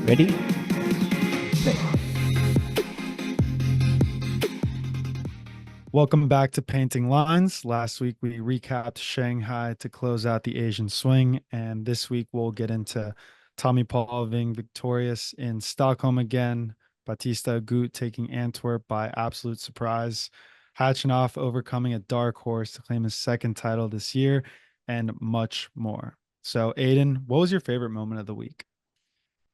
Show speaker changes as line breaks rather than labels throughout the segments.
Ready? Play.
Welcome back to Painting Lines. Last week we recapped Shanghai to close out the Asian swing, and this week we'll get into Tommy Paul being victorious in Stockholm again, Bautista Agut taking Antwerp by absolute surprise, Hatchinoff overcoming a dark horse to claim his second title this year, and much more. So, Aidan, what was your favorite moment of the week?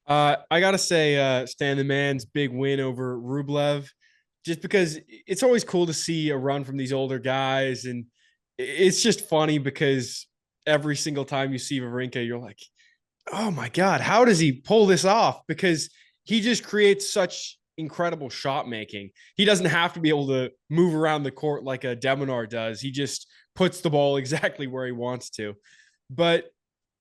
I gotta say, Stan the Man's big win over Rublev, just because it's always cool to see a run from these older guys, and it's just funny because every single time you see Wawrinka, you're like, oh my god, how does he pull this off? Because he just creates such incredible shot making. He doesn't have to be able to move around the court like a Deminar does. He just puts the ball exactly where he wants to. But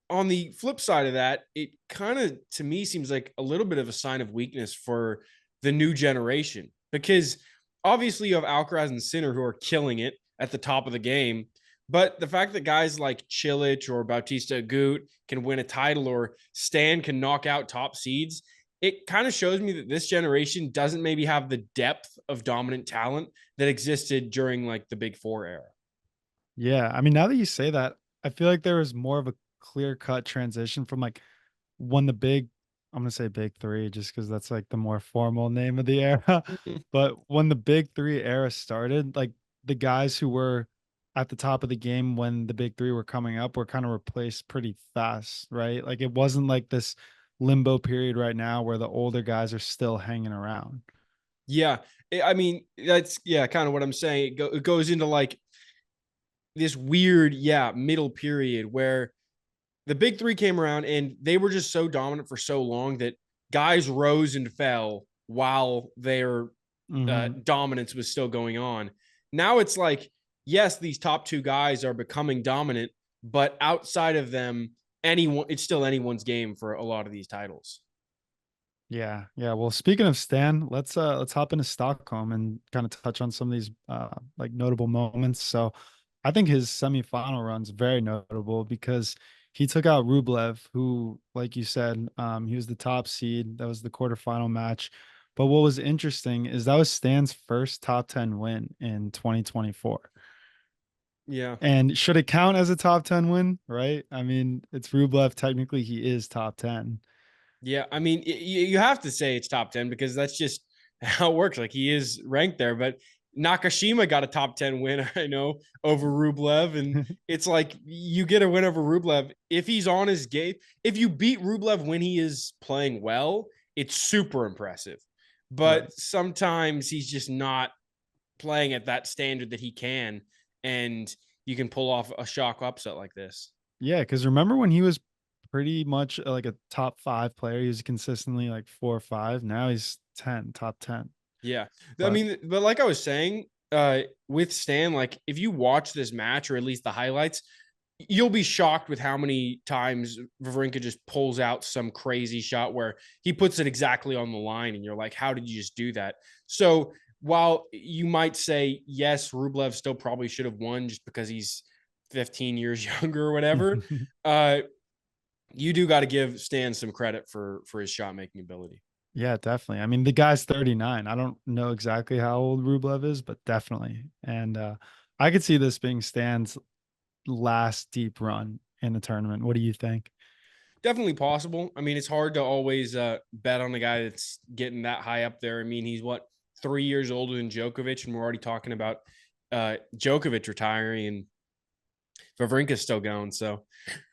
on the flip side of that, it kind of to me seems like a little bit of a sign of weakness for the new generation because obviously you have Alcaraz and Sinner who are killing it at the top of the game. But the fact that guys like Cilic or Bautista Agut can win a title or Stan can knock out top seeds, it kind of shows me that this generation doesn't maybe have the depth of dominant talent that existed during like the Big Four era.
Yeah, I mean, now that you say that, I feel like there was more of a clear-cut transition from like when the big, I'm gonna say big three, just because that's like the more formal name of the era. But when the big three era started, like the guys who were at the top of the game when the big three were coming up were kind of replaced pretty fast, right? Like it wasn't like this limbo period right now where the older guys are still hanging around.
Yeah. I mean, that's yeah, kind of what I'm saying. It goes into like this weird, middle period where the big three came around and they were just so dominant for so long that guys rose and fell while their
Hmm.
dominance was still going on. Now it's like, yes, these top two guys are becoming dominant, but outside of them, anyone, it's still anyone's game for a lot of these titles.
Yeah, yeah. Well, speaking of Stan, let's hop into Stockholm and kind of touch on some of these like notable moments. So I think his semifinal run's very notable because he took out Rublev, who, like you said, he was the top seed. That was the quarterfinal match. But what was interesting is that was Stan's first top 10 win in 2024.
Yeah.
And should it count as a top 10 win, right? I mean, it's Rublev. Technically, he is top 10.
Yeah, I mean, you have to say it's top 10 because that's just how it works. Like he is ranked there, but Nakashima got a top 10 win, I know, over Rublev. And it's like you get a win over Rublev. If he's on his game, if you beat Rublev when he is playing well, it's super impressive.
Right.
But sometimes he's just not playing at that standard that he can. And you can pull off a shock upset like this.
Yeah, because remember when he was pretty much like a top five player, he was consistently like 4 or 5. Now he's 10, top 10.
Yeah. I
But
mean, but like I was saying, with Stan, like if you watch this match or at least the highlights, you'll be shocked with how many times Wawrinka just pulls out some crazy shot where he puts it exactly on the line and you're like, how did you just do that? So while you might say, yes, Rublev still probably should have won just because he's 15 years younger or whatever, uh, you do got to give Stan some credit for his shot making ability.
yeah, definitely. I mean, the guy's 39. I don't know exactly how old Rublev is, but definitely. And I could see this being Stan's last deep run in the tournament. What do you think?
Definitely possible. I mean, it's hard to always bet on a guy that's getting that high up there. I mean, he's what 3 years older than Djokovic, and we're already talking about Djokovic retiring and Wawrinka's still going. So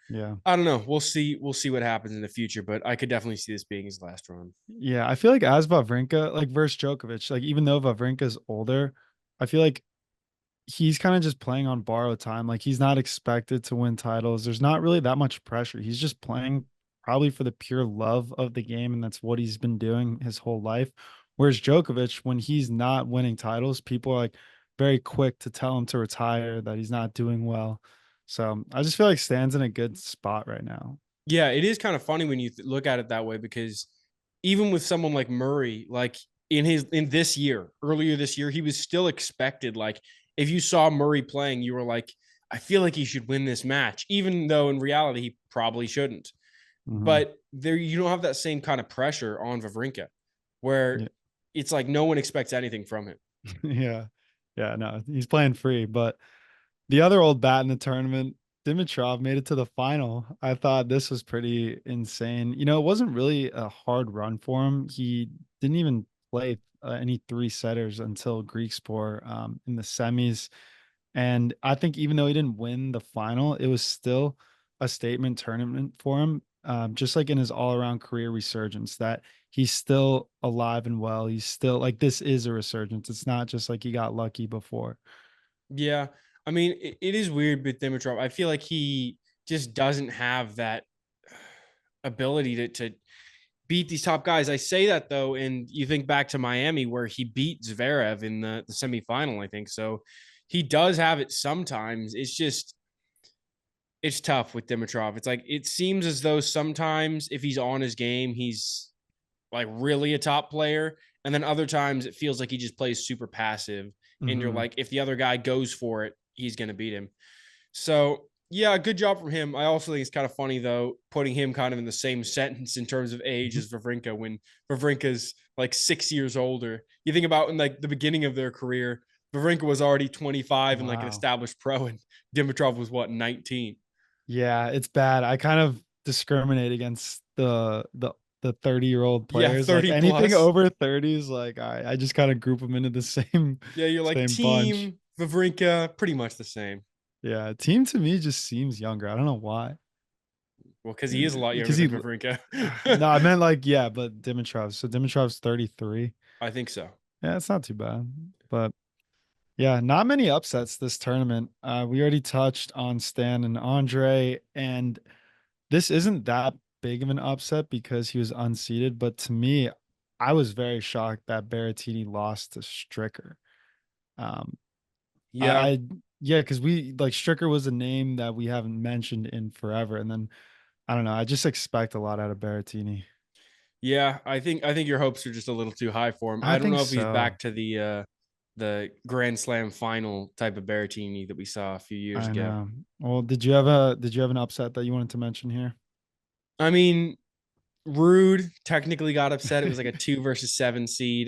Yeah.
I don't know. We'll see. We'll see what happens in the future, but I could definitely see this being his last run.
Yeah, I feel like as Wawrinka, like versus Djokovic, like even though Wawrinka's older, I feel like he's kind of just playing on borrowed time. Like he's not expected to win titles. There's not really that much pressure. He's just playing probably for the pure love of the game, and that's what he's been doing his whole life. Whereas Djokovic, when he's not winning titles, people are like very quick to tell him to retire, that he's not doing well. So I just feel like Stan's in a good spot right now.
Yeah, it is kind of funny when you look at it that way because even with someone like Murray, like in this year, earlier this year, he was still expected. Like if you saw Murray playing, you were like, I feel like he should win this match, even though in reality he probably shouldn't.
Mhm.
but there you don't have that same kind of pressure on Wawrinka, where
Yeah.
it's like no one expects anything from him.
Yeah. Yeah, no, he's playing free. But the other old bat in the tournament, Dimitrov, made it to the final. I thought this was pretty insane. You know, it wasn't really a hard run for him. He didn't even play any three setters until Grigor in the semis. And I think even though he didn't win the final, it was still a statement tournament for him. Just like in his all around career resurgence, that he's still alive and well. He's still like, this is a resurgence. It's not just like he got lucky before.
Yeah. I mean, it is weird with Dimitrov. I feel like he just doesn't have that ability to beat these top guys. I say that though, and you think back to Miami where he beat Zverev in the semifinal, I think. So he does have it sometimes. It's just it's tough with Dimitrov. It's like it seems as though sometimes if he's on his game, he's like really a top player. And then other times it feels like he just plays super passive. And you're
Hmm.
like, if the other guy goes for it, he's gonna beat him. So yeah, good job from him. I also think it's kind of funny though, putting him kind of in the same sentence in terms of age as Wawrinka when Wawrinka's like 6 years older. You think about in like the beginning of their career, Wawrinka was already 25 and like an
Wow.
established pro, and Dimitrov was what, 19?
Yeah, it's bad. I kind of discriminate against the 30-year-old
Yeah,
players. Like
30
anything
plus.
over 30s, like I just kind of group them into the same
Yeah, you're like
same bunch.
team Wawrinka, pretty much the same.
Yeah, team to me just seems younger. I don't know why.
Well, because he is a lot younger
Because
than
he
Wawrinka.
no, I meant like yeah, but Dimitrov. So Dimitrov's 33.
I think so.
Yeah, it's not too bad. But yeah, not many upsets this tournament. We already touched on Stan and Andre, and this isn't that big of an upset because he was unseeded. But to me, I was very shocked that Berrettini lost to Stricker. Um,
Yeah.
I yeah, because we like Stricker was a name that we haven't mentioned in forever, and then I don't know. I just expect a lot out of Berrettini.
Yeah, I think your hopes are just a little too high for him.
I
I don't
think
know if he's
so.
back to the Grand Slam final type of Berrettini that we saw a few years
I
ago.
know. Well, did you have an upset that you wanted to mention here?
I mean, Rude technically got upset. It was like a 2 versus 7 seed.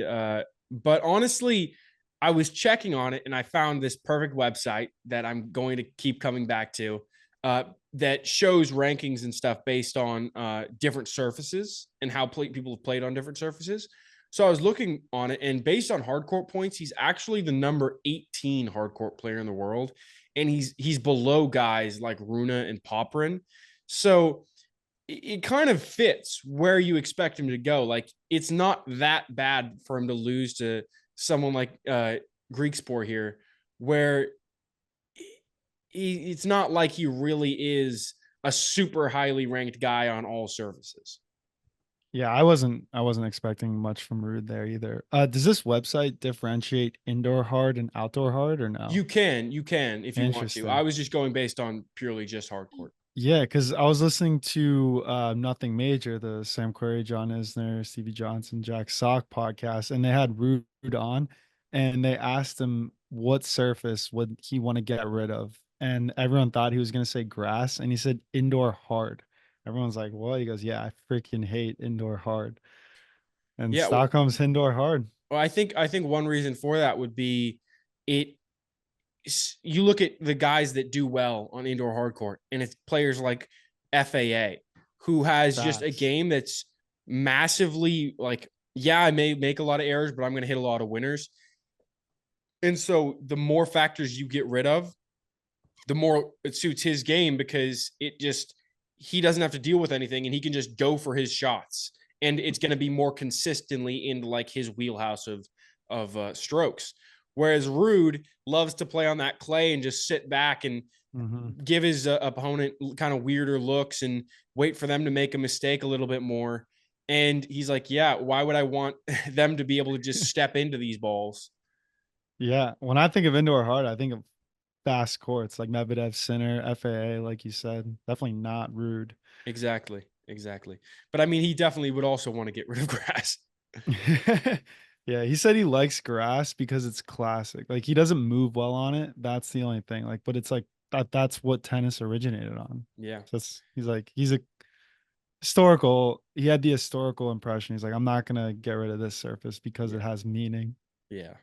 But honestly, I was checking on it and I found this perfect website that I'm going to keep coming back to uh, that shows rankings and stuff based on different surfaces and how people have played on different surfaces. So I was looking on it, and based on hardcourt points, he's actually the number 18 hardcourt player in the world, and he's below guys like Runa and Poprin. So it kind of fits where you expect him to go. Like it's not that bad for him to lose to someone like Greek Sport here, where it's not like he really is a super highly ranked guy on all surfaces.
Yeah, I wasn't expecting much from Rude there either. Does this website differentiate indoor hard and outdoor hard or no?
You can if you want to. I
Interesting.
was just going based on purely just hardcore.
Yeah, because I was listening to Nothing Major, the Sam Querrey, John Isner, Stevie Johnson, Jack Sock podcast, and they had Rude on, and they asked him what surface would he want to get rid of, and everyone thought he was going to say grass, and he said indoor hard. Everyone's like, "What?" He goes, "Yeah, I freaking hate indoor hard." And
Yeah,
Stockholm's indoor hard.
well, I think one reason for that would be it you look at the guys that do well on indoor hardcourt, and it's players like FAA, who has just a
Facts.
game that's massively like, yeah, I may make a lot of errors, but I'm going to hit a lot of winners. And so the more factors you get rid of, the more it suits his game because it just, he doesn't have to deal with anything and he can just go for his shots. And it's going to be more consistently in like his wheelhouse of strokes. Whereas Rude loves to play on that clay and just sit back and
Hmm.
give his opponent kind of weirder looks and wait for them to make a mistake a little bit more. And he's like, yeah, why would I want them to be able to just step into these balls?
Yeah, when I think of indoor hard, I think of fast courts like Medvedev Center, FAA, like you said. Definitely not Rude.
Exactly. Exactly. But I mean, he definitely would also want to get rid of grass.
Yeah, he said he likes grass because it's classic. Like he doesn't move well on it. That's the only thing. Like, but it's like that's what tennis originated on.
Yeah.
So it's, he's like he's a historical. He had the historical impression. He's like, I'm not gonna get rid of this surface because it
Yeah.
has meaning.
Yeah.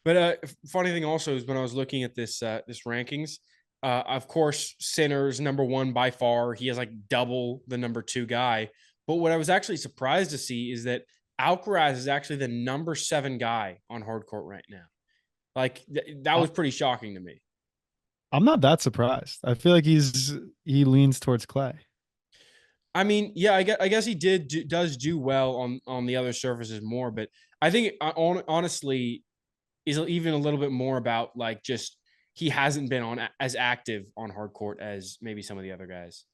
But funny thing also is when I was looking at this rankings, of course, Sinner's number one by far. He has like double the number two guy. But what I was actually surprised to see is that Alcaraz is actually the number 7 guy on hard court right now. Like that
I-
was pretty shocking to me.
I'm not that surprised. I feel like he leans towards clay.
I mean, yeah, I guess he does do well on the other surfaces more, but I think honestly is even a little bit more about like just he hasn't been on as active on hard court as maybe some of the other guys.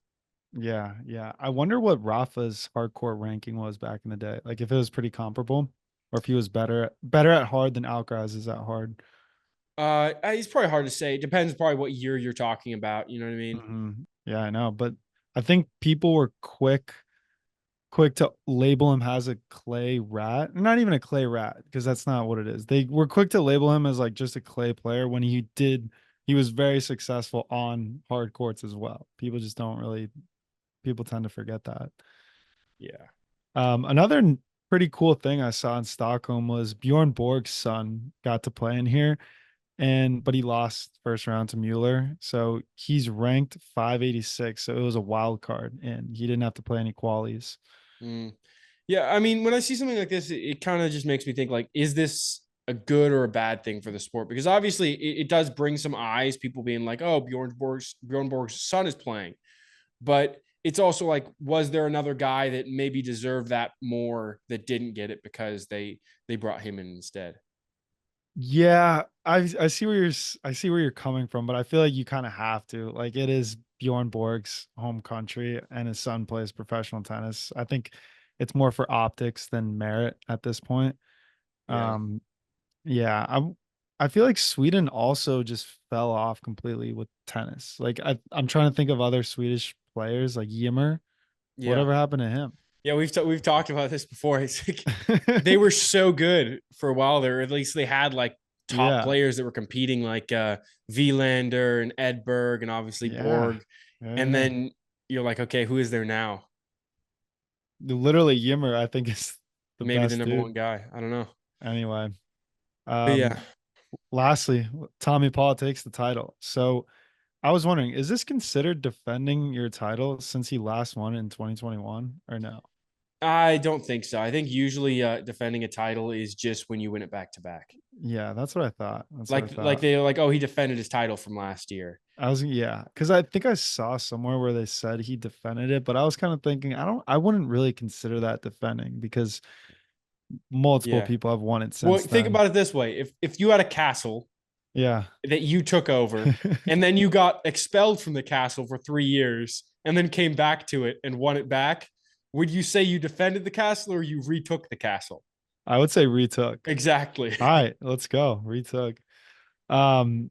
Yeah, yeah. I wonder what Rafa's hardcore ranking was back in the day. Like if it was pretty comparable, or if he was better at hard than Alcaraz is at hard.
It's probably hard to say. It depends probably what year you're talking about. You know what I mean?
Yeah, I know, but I think people were quick to label him as a clay rat. Not even a clay rat, because that's not what it is. They were quick to label him as like just a clay player when he was very successful on hard courts as well. People tend to forget that.
Yeah.
Another pretty cool thing I saw in Stockholm was Bjorn Borg's son got to play in here, but he lost first round to Mueller, so he's ranked 586. So it was a wild card, and he didn't have to play any qualies.
Mm. Yeah. I mean, when I see something like this, it kind of just makes me think like, is this a good or a bad thing for the sport? Because obviously it does bring some eyes, people being like, oh, Bjorn Borg's son is playing. But it's also like, was there another guy that maybe deserved that more that didn't get it because they brought him in instead?
Yeah, I see where you're coming from, but I feel like you kind of have to. Like it is Bjorn Borg's home country, and his son plays professional tennis. I think it's more for optics than merit at this point.
Yeah.
Um, yeah, I feel like Sweden also just fell off completely with tennis. Like I'm trying to think of other Swedish players like Ymer.
Yeah.
Whatever happened to him?
Yeah. We've talked about this before. It's like they were so good for a while there. At least they had like top
Yeah,
players that were competing like Vilander and Edberg and obviously
yeah,
Borg. And
yeah.
then you're like, okay, who is there now?
Literally Ymer, I think is the
Maybe the
best
number one
dude.
guy. I don't know.
Anyway,
But yeah,
lastly, Tommy Paul takes the title. So I was wondering, is this considered defending your title since he last won in 2021 or no?
I don't think so. I think usually defending a title is just when you win it back to back.
Yeah, that's what I thought. That's what I
Like
thought.
they're like, oh, he defended his title from last year.
Yeah, because I think I saw somewhere where they said he defended it, but I was kind of thinking, I wouldn't really consider that defending because multiple
Yeah.
people have won it
Well,
since
think
then.
about it this way: if you had a castle
Yeah.
that you took over, and then you got expelled from the castle for 3 years, and then came back to it and won it back, would you say you defended the castle or you retook the castle?
I would say retook.
Exactly.
All right, let's go. Retook. Um,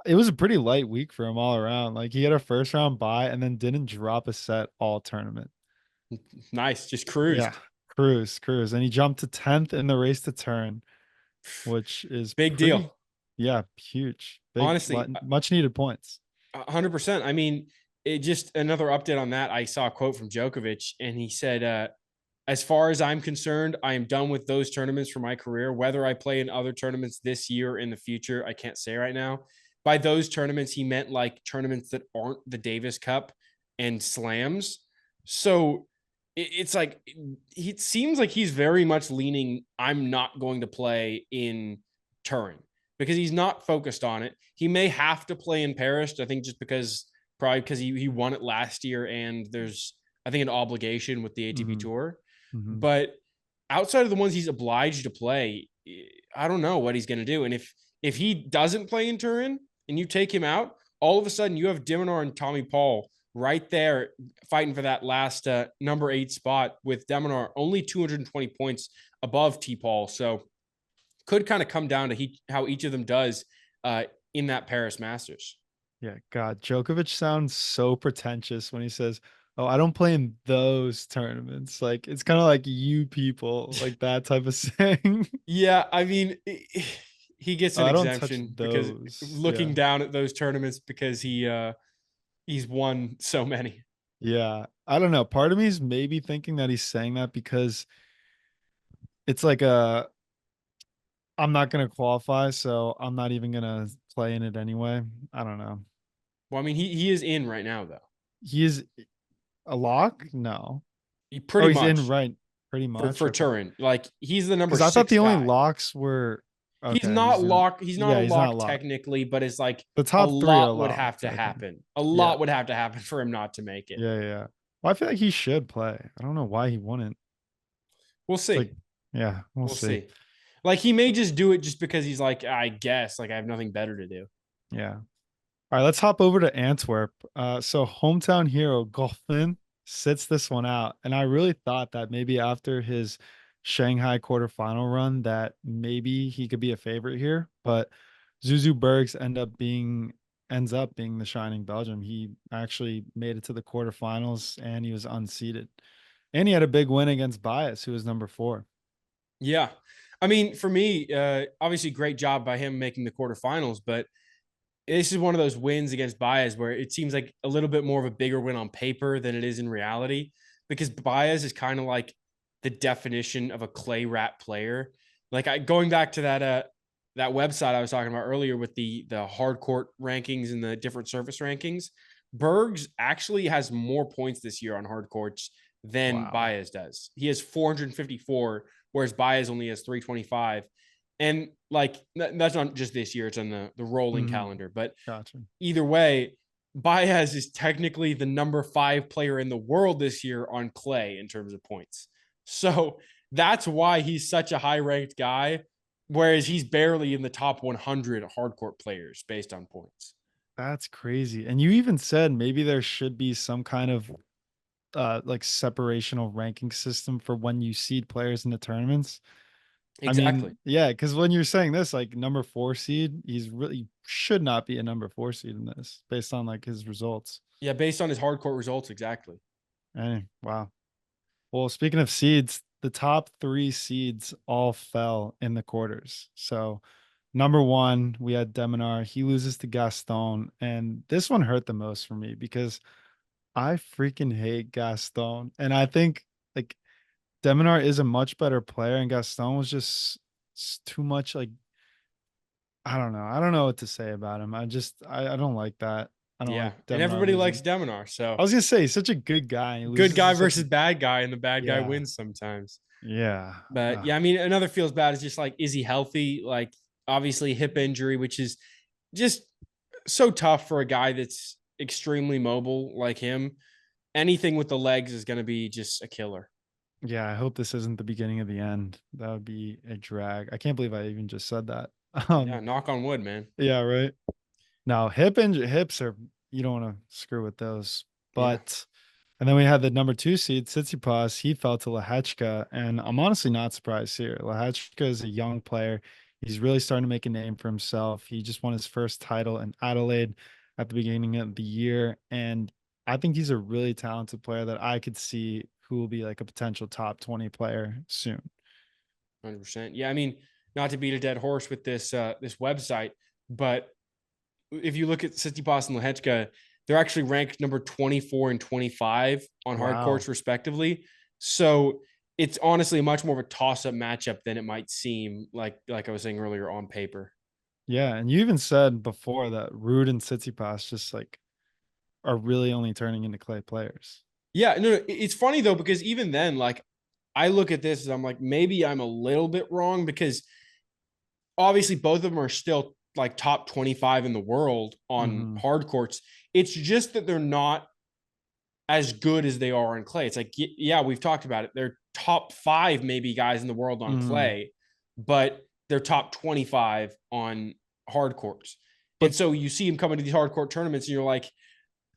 it was a pretty light week for him all around. Like he had a first round bye and then didn't drop a set all tournament.
Nice. Just
Yeah.
cruised.
Cruise. And he jumped to 10th in the race to turn, which is
Big
pretty,
deal.
yeah, huge. Big,
Honestly,
much needed points.
100%. I mean, it just another update on that. I saw a quote from Djokovic, and he said, as far as I'm concerned, I am done with those tournaments for my career. Whether I play in other tournaments this year or in the future, I can't say right now. By those tournaments, he meant like tournaments that aren't the Davis Cup and slams. So it's like, it seems like he's very much leaning, I'm not going to play in Turin because he's not focused on it. He may have to play in Paris, I think, just because probably because he won it last year and there's, I think, an obligation with the ATP
Hmm.
Tour.
Hmm.
But outside of the ones he's obliged to play, I don't know what he's going to do. And if he doesn't play in Turin and you take him out, all of a sudden you have Dimitrov and Tommy Paul right there fighting for that last number 8 spot with Dimitrov only 220 points above T Paul. So could kind of come down to how each of them does in that Paris Masters.
Yeah, God, Djokovic sounds so pretentious when he says, "Oh, I don't play in those tournaments." Like it's kind of like you people, like that type of saying.
Yeah, I mean, he gets
Oh,
an
I don't touch
exemption because
those.
looking
Yeah.
down at those tournaments because he's won so many.
Yeah. I don't know. Part of me is maybe thinking that he's saying that because it's like I'm not gonna qualify, so I'm not even gonna play in it anyway. I don't know.
Well, I mean, he is in right now though.
He is a lock? No.
He
Oh,
pretty
he's in
much
right pretty much.
for
Okay.
Turin. Like he's the number
Because I thought
six
the only
guy.
locks were
He's
okay.
not locked. He's not a
Yeah, he's not
lock
locked.
technically, but it's like
The
a
top three are
lot would have
locked,
to
I think.
happen. A
Yeah.
lot would have to happen for him not to make it.
Yeah, yeah. Well, I feel like he should play. I don't know why he wouldn't.
We'll
It's like,
see.
yeah, we'll
We'll
see.
see. Like he may just do it just because he's like, I guess, like I have nothing better to do.
Yeah. All right, let's hop over to Antwerp. So hometown hero Golfin sits this one out, and I really thought that maybe after his Shanghai quarterfinal run, that maybe he could be a favorite here. But Zuzu Bergs ends up being the shining Belgium. He actually made it to the quarterfinals, and he was unseeded, and he had a big win against Bias, who was number 4.
Yeah. I mean, for me, obviously great job by him making the quarterfinals, but this is one of those wins against Baez where it seems like a little bit more of a bigger win on paper than it is in reality because Baez is kind of like the definition of a clay rat player. Like going back to that website I was talking about earlier with the hard court rankings and the different surface rankings, Bergs actually has more points this year on hard courts than
Wow.
Baez does. He has 454, whereas Baez only has 325. And like that's not just this year; it's on the rolling calendar. But
Gotcha.
either way, Baez is technically the number 5 player in the world this year on clay in terms of points. So that's why he's such a high ranked guy, whereas he's barely in the top 100 hardcourt players based on points.
That's crazy. And you even said maybe there should be some kind of like separational ranking system for when you seed players in the tournaments. I
Exactly.
mean, yeah, because when you're saying this, like number 4 seed, he's really should not be a number 4 seed in this based on like his results.
Yeah, based on his hardcourt results, exactly.
Wow. Well, speaking of seeds, the top 3 seeds all fell in the quarters. So number 1, we had Deminar. He loses to Gaston, and this one hurt the most for me because I freaking hate Gaston, and I think like Deminar is a much better player, and Gaston was just too much like I don't know. I don't know what to say about him. I don't like that. I don't
Yeah,
like
and
Deminar
everybody likes
losing.
Deminar.
I
So
was gonna say he's such a good guy. He
good
loses
guy
to such a
versus bad guy, and the bad guy
yeah,
wins sometimes.
yeah.
But yeah, I mean, another feels bad is just like, is he healthy? Like, obviously, hip injury, which is just so tough for a guy that's extremely mobile like him. Anything with the legs is going to be just a killer.
Yeah, I hope this isn't the beginning of the end. That would be a drag. I can't believe I even just said that.
Yeah, knock on wood, man.
Yeah, right. Now, hips are you don't want to screw with those.
Yeah.
But and then we had the number 2 seed, Tsitsipas. He fell to Lehechka, and I'm honestly not surprised here. Lehechka is a young player. He's really starting to make a name for himself. He just won his first title in Adelaide at the beginning of the year, and I think he's a really talented player that I could see who will be like a potential top 20 player soon.
100%. Yeah, I mean, not to beat a dead horse with this website, but if you look at Tsitsipas and Lehechka, they're actually ranked number 24 and 25 on hard
Wow.
courts respectively. So it's honestly much more of a toss-up matchup than it might seem, like I was saying earlier, on paper.
Yeah, and you even said before that Rude and Tsitsipas just like are really only turning into clay players.
Yeah, no, it's funny though, because even then, like I look at this and I'm like, maybe I'm a little bit wrong because obviously both of them are still like top 25 in the world on
Mhm.
hard courts. It's just that they're not as good as they are on clay. It's like, yeah, we've talked about it. They're top 5 maybe guys in the world on
Mhm.
clay, but they're top 25 on hard courts. And
But
so you see him coming to these hard court tournaments and you're like,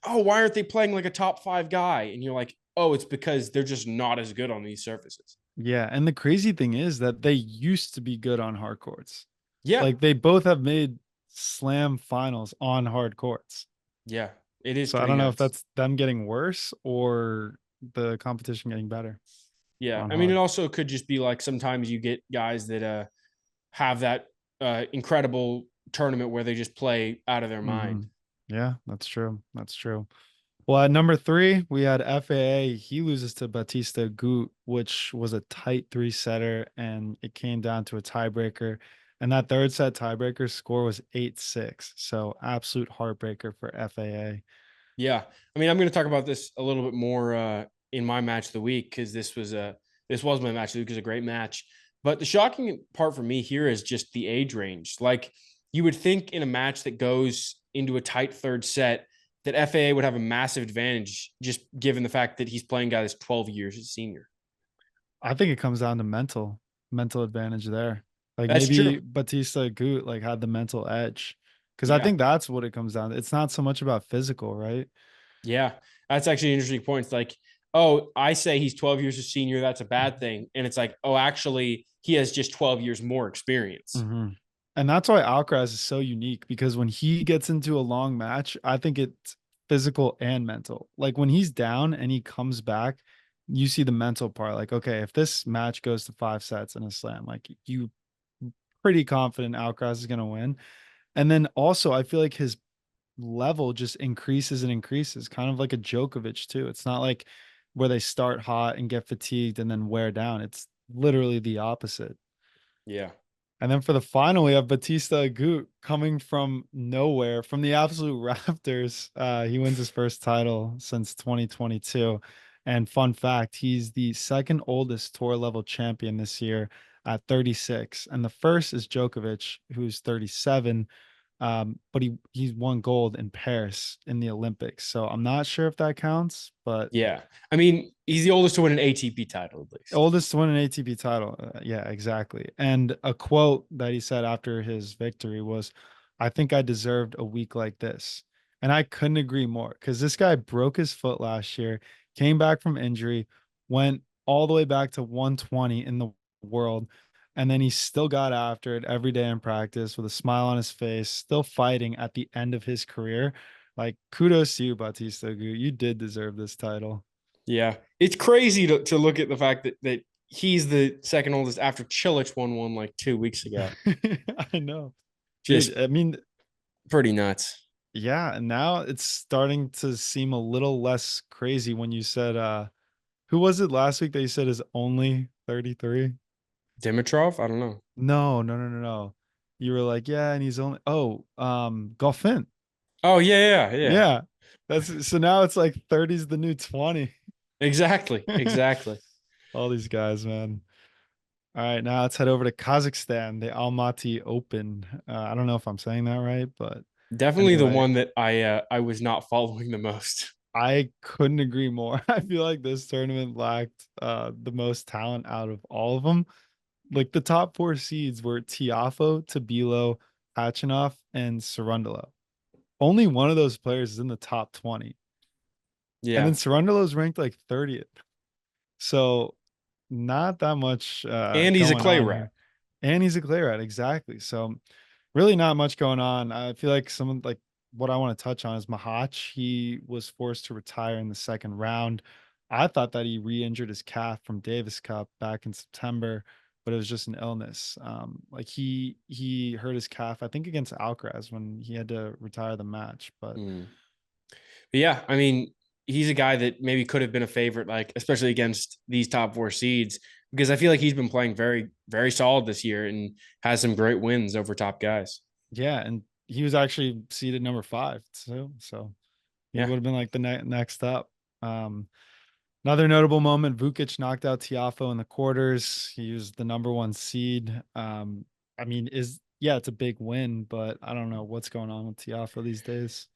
oh, why aren't they playing like a top 5 guy? And you're like, oh, it's because they're just not as good on these surfaces.
yeah, and the crazy thing is that they used to be good on hard courts.
Yeah.
Like they both have made slam finals on hard courts.
Yeah. It is
So I
pretty
don't know if
nuts.
that's them getting worse or the competition getting better
Yeah.
on
I mean, it
hard.
also could just be like sometimes you get guys that have that incredible tournament where they just play out of their mind.
Mhm. Yeah, that's true. That's true. Well, at number 3, we had FAA. He loses to Bautista Agut, which was a tight 3-setter, and it came down to a tiebreaker. And that third set tiebreaker score was 8-6. So absolute heartbreaker for FAA.
Yeah. I mean, I'm going to talk about this a little bit more in my match of the week because this was my match of the week. It was a great match. But the shocking part for me here is just the age range. Like you would think in a match that goes into a tight third set that FAA would have a massive advantage just given the fact that he's playing guy that's 12 years as senior.
I think it comes down to mental advantage there. Like
That's true.
maybe Batista Agut like had the mental edge. Because I
Yeah.
think that's what it comes down to. It's not so much about physical, right?
Yeah. That's actually an interesting point. It's like, oh, I say he's 12 years a senior. That's a bad thing. And it's like, oh, actually, he has just 12 years more experience.
Hmm. And that's why Alcaraz is so unique because when he gets into a long match, I think it's physical and mental. Like when he's down and he comes back, you see the mental part. Like, okay, if this match goes to 5 sets in a slam, like you pretty confident Alcaraz is going to win. And then also, I feel like his level just increases and increases, kind of like a Djokovic too. It's not like where they start hot and get fatigued and then wear down. It's literally the opposite.
Yeah.
And then for the final, we have Batista Agut coming from nowhere, from the absolute rafters. He wins his first title since 2022. And fun fact, he's the second oldest tour level champion this year at 36. And the first is Djokovic, who's 37. But he's won gold in Paris in the Olympics. So I'm not sure if that counts, but
Yeah. I mean, he's the oldest to win an ATP title, at least.
oldest to win an ATP title. Yeah, exactly. And a quote that he said after his victory was, I think I deserved a week like this. And I couldn't agree more because this guy broke his foot last year, came back from injury, went all the way back to 120 in the world. And then he still got after it every day in practice with a smile on his face, still fighting at the end of his career. Like, kudos to you, Bautista Agut. You did deserve this title.
Yeah. It's crazy to look at the fact that he's the second oldest after Chilich won one like 2 weeks ago.
I know.
Just
Dude, I mean,
pretty nuts.
yeah, and now it's starting to seem a little less crazy when you said who was it last week that you said is only 33?
Dimitrov? I don't know.
No, no, no, no, no. You were like, yeah, and he's only Goffin.
Oh, yeah.
Yeah. That's so now it's like 30 is the new 20.
Exactly. Exactly.
All these guys, man. All right, now let's head over to Kazakhstan, the Almaty Open. I don't know if I'm saying that right, but
Definitely the
anyway,
one that I was not following the most.
I couldn't agree more. I feel like this tournament lacked the most talent out of all of them. Like the top 4 seeds were Tiafo, Tabilo, Hachinov, and Sarundalo. Only one of those players is in the top 20. And
Yeah.
then Sarundalo's ranked like 30th. So not that much
And he's a
going
clay
on
rat.
here. And he's a clay rat, exactly. So really not much going on. I feel like someone like what I want to touch on is Mahach. He was forced to retire in the second round. I thought that he re-injured his calf from Davis Cup back in September, but it was just an illness. Like he hurt his calf, I think against Alcaraz when he had to retire the match. But
Mm. But yeah, I mean, he's a guy that maybe could have been a favorite, like especially against these top 4 seeds, because I feel like he's been playing very, very solid this year and has some great wins over top guys.
yeah, and he was actually seeded number 5 too. So he
Yeah.
would have been like the next up. Um, Another notable moment, Vukic knocked out Tiafo in the quarters. He was the number 1 seed. I mean, yeah, it's a big win, but I don't know what's going on with Tiafo these days.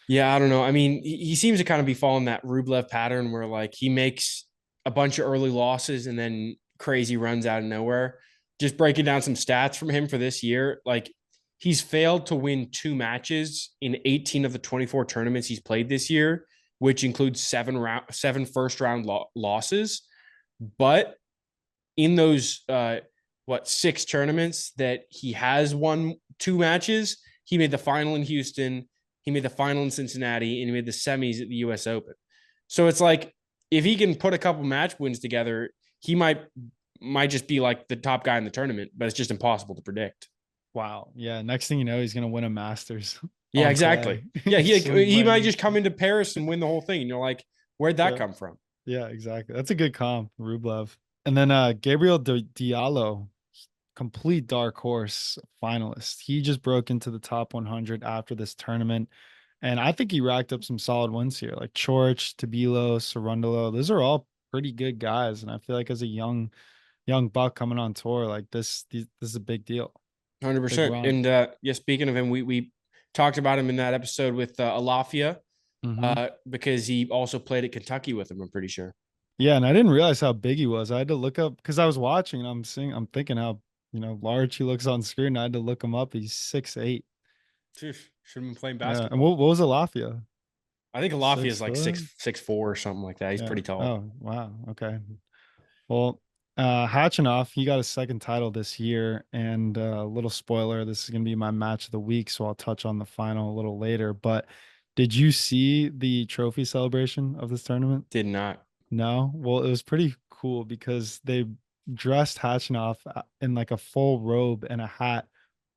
Yeah, I don't know. I mean, he seems to kind of be following that Rublev pattern where like he makes a bunch of early losses and then crazy runs out of nowhere. Just breaking down some stats from him for this year, like he's failed to win 2 matches in 18 of the 24 tournaments he's played this year, which includes 7 first round losses. But in those 6 tournaments that he has won 2 matches, he made the final in Houston, he made the final in Cincinnati, and he made the semis at the US Open. So it's like if he can put a couple match wins together, he might just be like the top guy in the tournament, but it's just impossible to predict.
Wow. Yeah. Next thing you know, he's gonna win a Masters.
Yeah,
on
exactly.
clay.
Yeah,
Swing
he might
lane.
just come into Paris and win the whole thing. And you're like, where'd that
Yeah.
come from?
Yeah, exactly. That's a good comp, Rublev. And then Gabriel Diallo, complete dark horse finalist. He just broke into the top 100 after this tournament. And I think he racked up some solid wins here, like Chorich, Tabilo, Sarundalo. Those are all pretty good guys. And I feel like as a young buck coming on tour, like this is a big deal. Big
100%.
run.
And yeah, speaking of him, we talked about him in that episode with Alafia
Hmm.
because he also played at Kentucky with him, I'm pretty sure.
Yeah, and I didn't realize how big he was. I had to look up because I was watching and I'm thinking how, large he looks on screen. I had to look him up. He's 6'8".
Should have been playing
Yeah. And
basketball.
what was Alafia?
I think Alafia is like
6'4"?
6'4" or something like that. He's
Yeah.
pretty tall.
Oh, wow. Okay. Well, Hatchinoff, he got a second title this year. And a little spoiler, this is going to be my match of the week. So I'll touch on the final a little later. But did you see the trophy celebration of this tournament?
Did not.
No. Well, it was pretty cool because they dressed Hatchinoff in like a full robe and a hat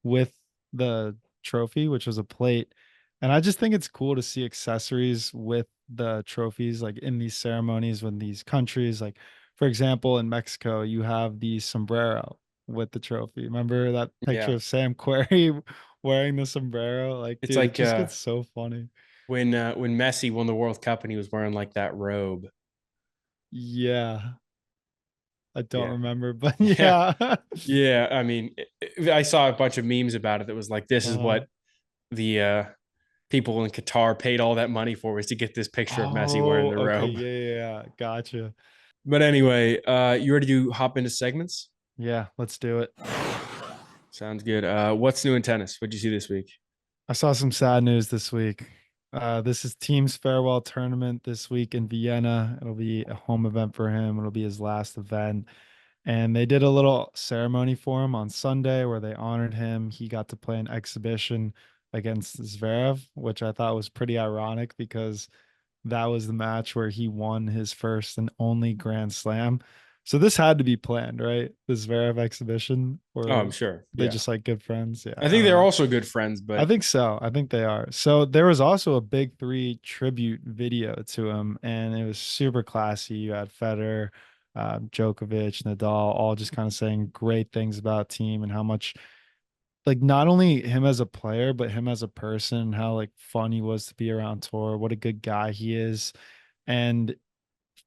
with the trophy, which was a plate. And I just think it's cool to see accessories with the trophies, like in these ceremonies when these countries, like for example, in Mexico, you have the sombrero with the trophy. Remember that picture
Yeah.
of Sam Querrey wearing the sombrero? Like,
It's
dude, it
like
just gets so funny.
when Messi won the World Cup and he was wearing like that robe.
Yeah. I don't
Yeah.
remember, but
Yeah.
yeah.
Yeah. I mean, I saw a bunch of memes about it that was like, this is
Uh,
what the people in Qatar paid all that money for, was to get this picture of Messi wearing
oh,
the
okay.
robe.
Yeah, yeah, yeah. Gotcha.
But anyway, you ready to hop into segments?
Yeah, let's do it.
Sounds good. What's new in tennis? What'd you see this week?
I saw some sad news this week. This is team's farewell tournament this week in Vienna. It'll be a home event for him. It'll be his last event. And they did a little ceremony for him on Sunday where they honored him. He got to play an exhibition against Zverev, which I thought was pretty ironic because that was the match where he won his first and only Grand Slam. So this had to be planned, right? The Zverev exhibition,
Oh,
or
I'm sure.
they
Yeah.
just like good friends. Yeah,
I
I
think
don't
they're
know.
also good friends,
I
but
think so. I think they are. So there was also a big three tribute video to him, and it was super classy. You had Federer, Djokovic, Nadal, all just kind of saying great things about team and how much, like, not only him as a player, but him as a person, how like fun he was to be around tour, what a good guy he is. And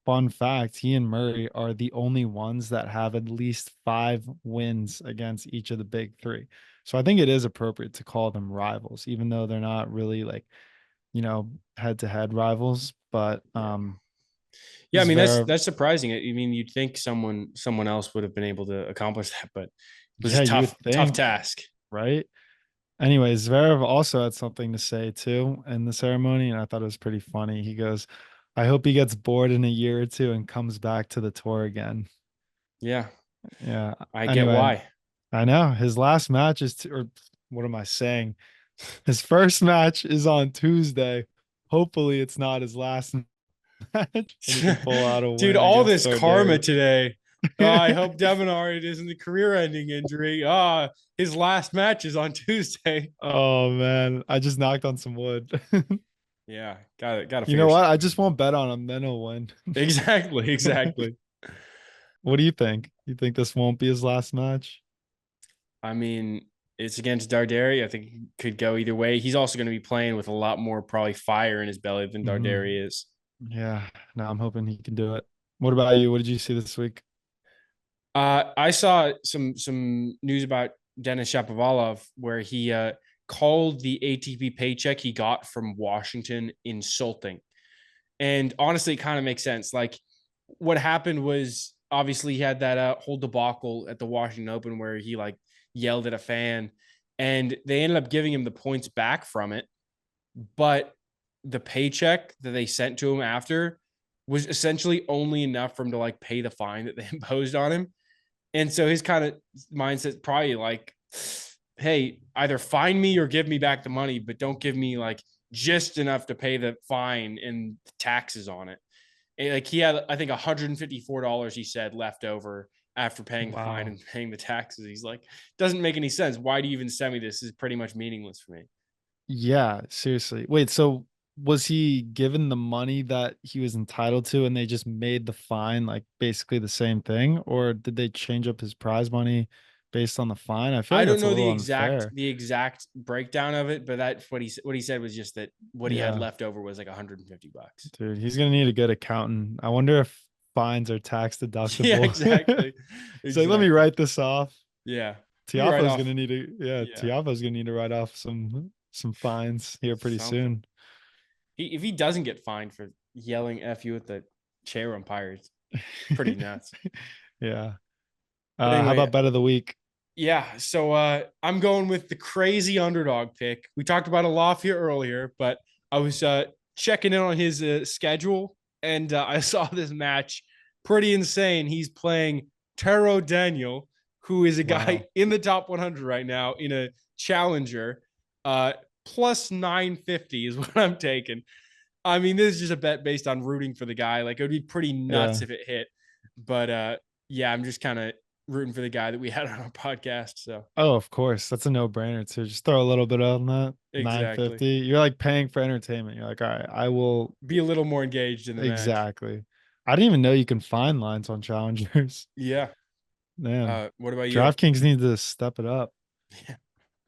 fun fact, he and Murray are the only ones that have at least 5 wins against each of the big three. So I think it is appropriate to call them rivals, even though they're not really like, head to head rivals. But
yeah. Yeah, I mean
Zverev,
that's surprising. I mean, you'd think someone else would have been able to accomplish that, but it was a
yeah, you would
tough
think,
task.
right? Anyways, Zverev also had something to say too in the ceremony, and I thought it was pretty funny. He goes, I hope he gets bored in a year or two and comes back to the tour again.
Yeah,
Yeah.
I get
Anyway,
why.
I know his last match is, or what am I saying? His first match is on Tuesday. Hopefully, it's not his last match, and he can pull out a
Dude,
win
all
against
this karma
Darderi.
today. I hope Devinard isn't a career-ending injury. His last match is on Tuesday.
Oh man, I just knocked on some wood.
Yeah, gotta
You know
figure
what?
something
I
out.
just won't bet on him. Then he'll win.
Exactly, exactly.
What do you think? You think this won't be his last match?
I mean, it's against Darderi. I think it could go either way. He's also going to be playing with a lot more probably fire in his belly than
Mhm.
Darderi is.
Yeah. No, I'm hoping he can do it. What about you? What did you see this week?
I saw some news about Denis Shapovalov where he called the ATP paycheck he got from Washington insulting. And honestly, it kind of makes sense. Like what happened was obviously he had that whole debacle at the Washington Open where he like yelled at a fan, and they ended up giving him the points back from it. But the paycheck that they sent to him after was essentially only enough for him to like pay the fine that they imposed on him. And so his kind of mindset probably like, hey, either fine me or give me back the money, but don't give me like just enough to pay the fine and taxes on it. And like he had, I think, $154 he said left over after paying the fine
Wow.
and paying the taxes. He's like, doesn't make any sense. Why do you even send me this? This is pretty much meaningless for me.
Yeah, seriously. Wait, so was he given the money that he was entitled to and they just made the fine like basically the same thing? Or did they change up his prize money based on the fine? I feel
I
like
don't
that's a
know
little unfair.
the exact breakdown of it, but that's what he said was just that what he had
Yeah,
left over was like $150.
dude, he's gonna need a good accountant. I wonder if fines are tax
Yeah,
deductible.
exactly.
So let me
Exactly.
write this off.
Yeah. Let me write
Tiafo's
off.
gonna need to yeah,
Yeah.
Tiafo's gonna need to write off some fines here pretty
Something.
soon.
If he doesn't get fined for yelling F you at the chair umpire, it's pretty nuts.
Yeah.
But
How
anyway,
about bet of the week?
yeah. So I'm going with the crazy underdog pick. We talked about a loft here earlier, but I was checking in on his schedule and I saw this match. Pretty insane. He's playing Taro Daniel, who is a guy
Wow.
in the top 100 right now in a challenger. Plus 950 is what I'm taking. I mean, this is just a bet based on rooting for the guy. Like it would be pretty nuts
Yeah.
if it hit. But yeah, I'm just kind of rooting for the guy that we had on our podcast. So
Oh, of course. That's a no-brainer too. Just throw a little bit on that.
exactly.
950. You're like paying for entertainment. You're like, all right, I will
Be a little more engaged in the match.
exactly. I didn't even know you can find lines on challengers.
Yeah.
Man,
What about you?
DraftKings need to step it up.
Yeah.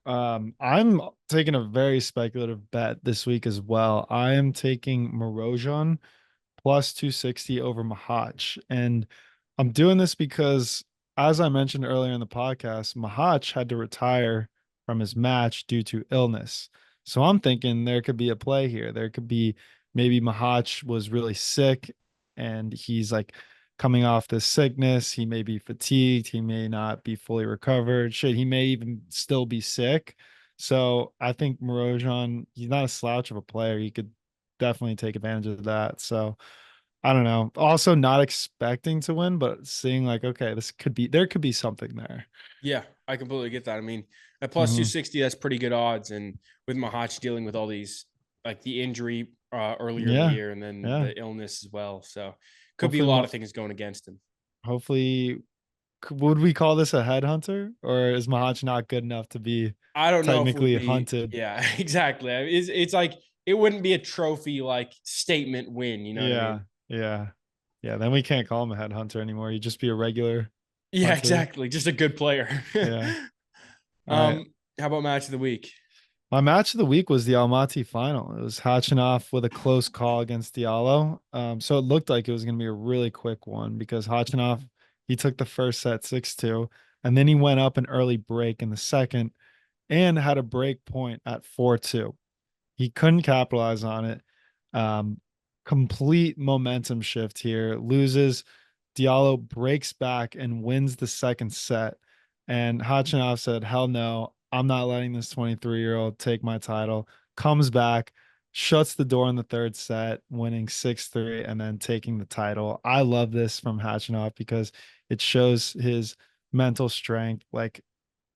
I'm taking a very speculative bet this week as well. I am taking Morojan plus 260 over Mahach. And I'm doing this because, as I mentioned earlier in the podcast, Mahach had to retire from his match due to illness. So I'm thinking there could be a play here. There could be maybe Mahach was really sick and he's like coming off this sickness. He may be fatigued. He may not be fully recovered. Shit, he may even still be sick. So I think Morojan, he's not a slouch of a player. He could definitely take advantage of that. So I don't know. Also, not expecting to win, but seeing like, okay, there could be something there.
Yeah, I completely get that. I mean, at plus
Hmm.
260, that's pretty good odds. And with Mahach dealing with all these, like the injury earlier in the
Yeah,
year and then
yeah.
the illness as well. So could be a
Hopefully,
lot of things going against him.
hopefully, would we call this a headhunter, or is Mahach not good enough to be
I don't know if it would
technically
be,
hunted?
yeah, exactly. It's like, it wouldn't be a trophy like statement win. You know what I
Yeah,
mean?
yeah, yeah. Then we can't call him a headhunter anymore. He'd just be a regular
Yeah,
hunter.
exactly. Just a good player.
Yeah. All right.
How about match of the week?
My match of the week was the Almaty final. It was Hachinov with a close call against Diallo. So it looked like it was going to be a really quick one because Hachinov, he took the first set 6-2, and then he went up an early break in the second and had a break point at 4-2. He couldn't capitalize on it. Um, Complete momentum shift here. Loses. Diallo breaks back and wins the second set. And Hachinov said, hell no, I'm not letting this 23-year-old take my title. Comes back, shuts the door in the third set, winning 6-3 and then taking the title. I love this from Hachinov because it shows his mental strength, like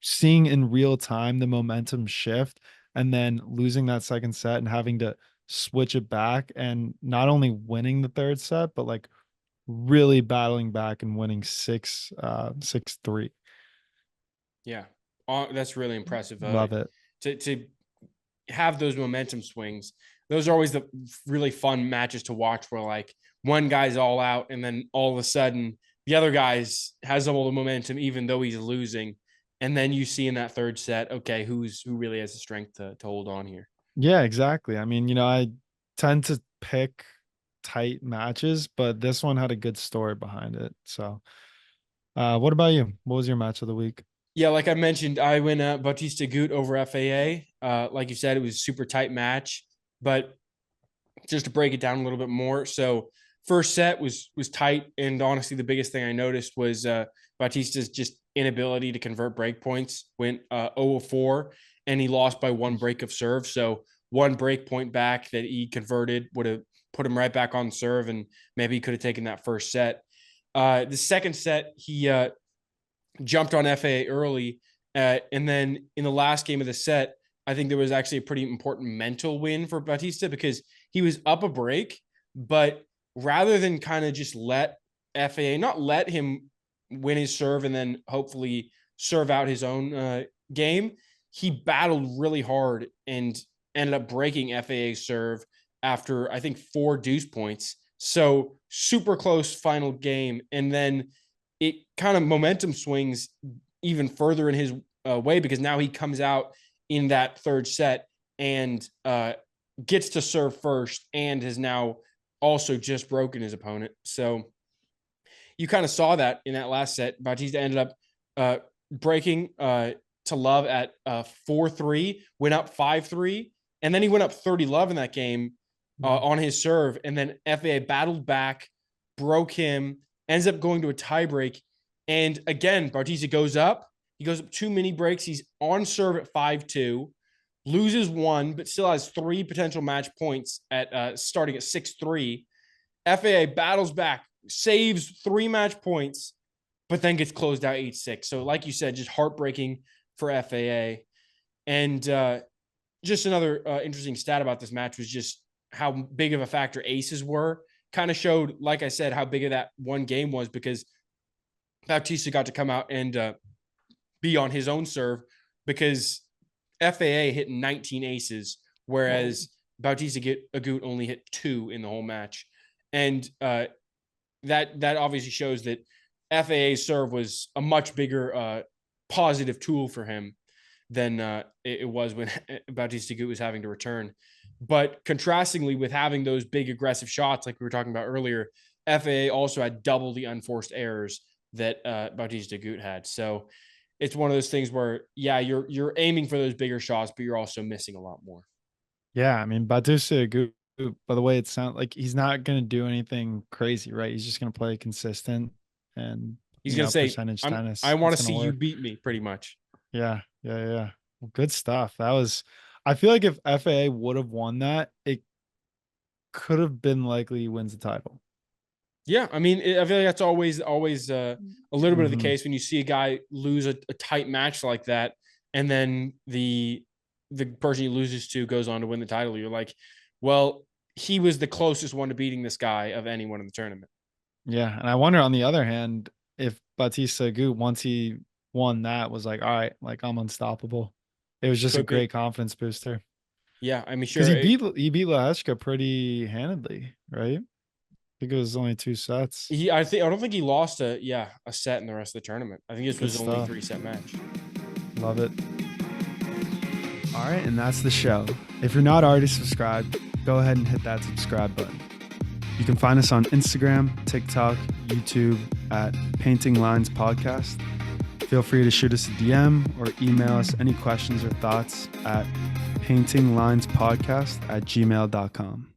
seeing in real time the momentum shift and then losing that second set and having to switch it back and not only winning the third set, but like really battling back and winning 6-3.
Yeah, that's really impressive.
Love it.
To have those momentum swings, those are always the really fun matches to watch. Where like one guy's all out, and then all of a sudden the other guy's has all the momentum, even though he's losing. And then you see in that third set, okay, who really has the strength to hold on here?
Yeah, exactly. I mean, I tend to pick tight matches, but this one had a good story behind it. So, what about you? What was your match of the week?
Yeah, like I mentioned, I went Bautista Agut over FAA. Like you said, it was a super tight match, but just to break it down a little bit more. So first set was tight, and honestly, the biggest thing I noticed was Bautista's just inability to convert break points. Went 0-4, and he lost by one break of serve. So one break point back that he converted would have put him right back on serve, and maybe he could have taken that first set. The second set, he jumped on FAA early. And then in the last game of the set, I think there was actually a pretty important mental win for Bautista because he was up a break, but rather than kind of just let FAA, not let him win his serve and then hopefully serve out his own game, he battled really hard and ended up breaking FAA's serve after, I think, 4 deuce points. So super close final game. And then it kind of momentum swings even further in his way, because now he comes out in that third set and gets to serve first and has now also just broken his opponent. So you kind of saw that in that last set. Bautista ended up breaking to love at 4-3, went up 5-3, and then he went up 30-love in that game on his serve. And then FAA battled back, broke him, ends up going to a tiebreak. And again, Bautista goes up. He goes up 2 mini breaks. He's on serve at 5-2, loses 1, but still has 3 potential match points at starting at 6-3. FAA battles back, saves 3 match points, but then gets closed out 8-6. So like you said, just heartbreaking for FAA. And just another interesting stat about this match was just how big of a factor aces were. Kind of showed, like I said, how big of that one game was, because Bautista got to come out and be on his own serve, because FAA hit 19 aces, whereas Bautista Agut only hit 2 in the whole match. And that obviously shows that FAA's serve was a much bigger positive tool for him than it was when Bautista Agut was having to return. But contrastingly, with having those big aggressive shots like we were talking about earlier, FAA also had double the unforced errors that Bautista Agut had. So it's one of those things where, yeah, you're aiming for those bigger shots, but you're also missing a lot more.
Yeah, I mean, Bautista Agut, by the way, it sounds like he's not going to do anything crazy, right? He's just going to play consistent and
he's going to say,
percentage tennis.
I want to see you beat me, pretty much.
Yeah. Well, good stuff. I feel like if FAA would have won that, it could have been likely he wins the title.
Yeah, I mean, I feel like that's always a little bit of the case when you see a guy lose a tight match like that, and then the person he loses to goes on to win the title. You're like, well, he was the closest one to beating this guy of anyone in the tournament.
Yeah, and I wonder, on the other hand, if Bautista Agut, once he won that, was like, all right, like, I'm unstoppable. It was just a great confidence booster.
Yeah, I mean, sure.
Because he beat Lehechka pretty handedly, right? I think it was only 2 sets.
I don't think he lost a set in the rest of the tournament. I think this was only a 3-set match.
Love it. All right, and that's the show. If you're not already subscribed, go ahead and hit that subscribe button. You can find us on Instagram, TikTok, YouTube at Painting Lines Podcast. Feel free to shoot us a DM or email us any questions or thoughts at paintinglinespodcast@gmail.com.